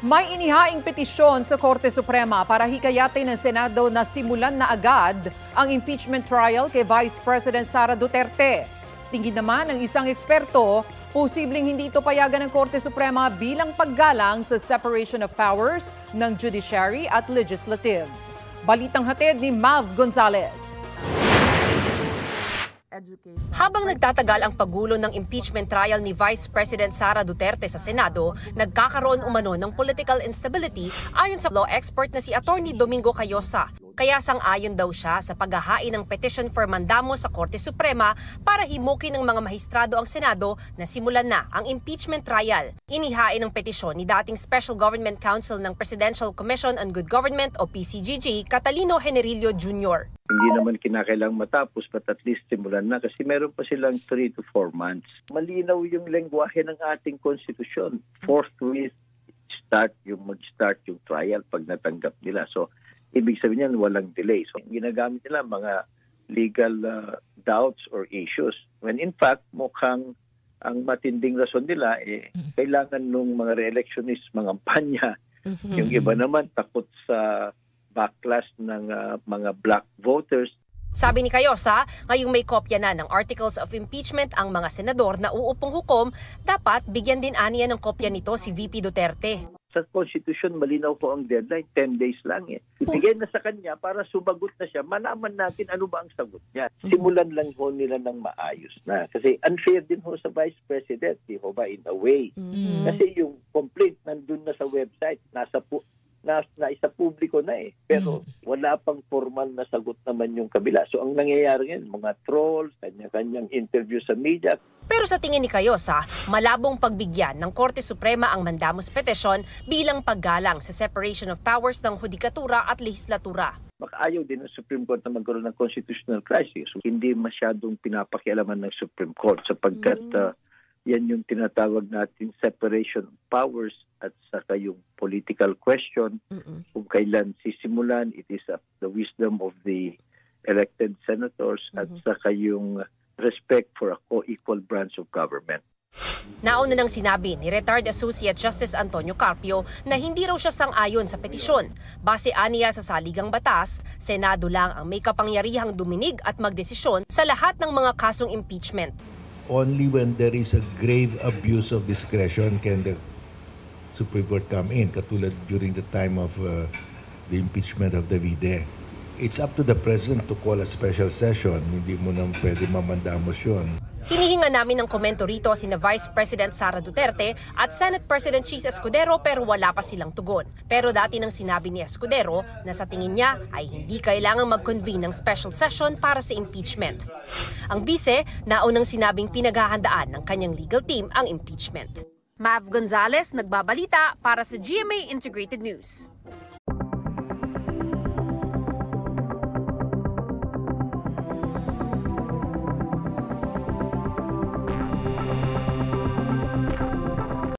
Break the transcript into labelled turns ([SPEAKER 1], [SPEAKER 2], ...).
[SPEAKER 1] May inihaing petisyon sa Korte Suprema para hikayatin ng Senado na simulan na agad ang impeachment trial kay Vice President Sara Duterte. Tingin naman ng isang eksperto, posibleng hindi ito payagan ng Korte Suprema bilang paggalang sa separation of powers ng judiciary at legislative. Balitang hatid ni Mav Gonzalez.
[SPEAKER 2] Habang nagtatagal ang paggulo ng impeachment trial ni Vice President Sara Duterte sa Senado, nagkakaroon umano ng political instability ayon sa law expert na si Attorney Domingo Cayosa. Kaya sang-ayon daw siya sa paghahain ng petition for mandamo sa Korte Suprema para himukin ng mga mahistrado ang Senado na simulan na ang impeachment trial. Inihain ng petisyon ni dating Special Government Counsel ng Presidential Commission on Good Government o PCGG, Catalino Generillo Jr.
[SPEAKER 3] Hindi naman kinakailangang matapos but at least simulan na kasi meron pa silang 3 to 4 months. Malinaw yung lengguwahe ng ating konstitusyon. Forthwith mag-start yung trial pag natanggap nila. So, ibig sabihin yan, walang delay. So, ginagamit nila mga legal doubts or issues. When in fact, mukhang ang matinding rason nila, kailangan nung mga re-electionist, mga kampanya. Yung iba naman, takot sa backlash ng mga black voters.
[SPEAKER 2] Sabi ni Cayosa, ngayong may kopya na ng articles of impeachment ang mga senador na uupong hukom, dapat bigyan din aniya ng kopya nito si VP Duterte.
[SPEAKER 3] Sa Constitution, malinaw po ang deadline, 10 days lang Ibigay na sa kanya para sumagot na siya, malaman natin ano ba ang sagot niya. Simulan lang ho nila ng maayos na. Kasi unfair din ho sa Vice President, di ho ba, in a way. Kasi yung complaint nandun na sa website, nasa publiko na Pero wala pang formal na sagot naman yung kabila. So ang nangyayari ngayon, mga trolls, kanya-kanyang interview sa media.
[SPEAKER 2] Pero sa tingin ni Cayosa, malabong pagbigyan ng Korte Suprema ang mandamus petition bilang paggalang sa separation of powers ng hudikatura at lehislatura.
[SPEAKER 3] Ayaw din ng Supreme Court na magkaroon ng constitutional crisis. Hindi masyadong pinapakialaman ng Supreme Court sapagkat yan yung tinatawag natin separation of powers at saka yung political question. Kung kailan sisimulan, it is the wisdom of the elected senators at saka yung respect for a co-equal branch of government.
[SPEAKER 2] Nauna nang sinabi ni Retired Associate Justice Antonio Carpio na hindi raw siya sang-ayon sa petisyon. Base aniya sa saligang batas, Senado lang ang may kapangyarihang duminig at magdesisyon sa lahat ng mga kasong impeachment.
[SPEAKER 4] Only when there is a grave abuse of discretion can the Supreme Court come in, katulad during the time of the impeachment of Davide. It's up to the President to call a special session. Hindi mo nang pwede mamandamos yun.
[SPEAKER 2] Hinihinga namin ng komento rito sina Vice President Sara Duterte at Senate President Chis Escudero pero wala pa silang tugon. Pero dati nang sinabi ni Escudero na sa tingin niya ay hindi kailangang mag-convene ng special session para sa impeachment. Ang bise, naunang sinabing pinaghahandaan ng kanyang legal team ang impeachment. Mav Gonzalez, nagbabalita para sa GMA Integrated News.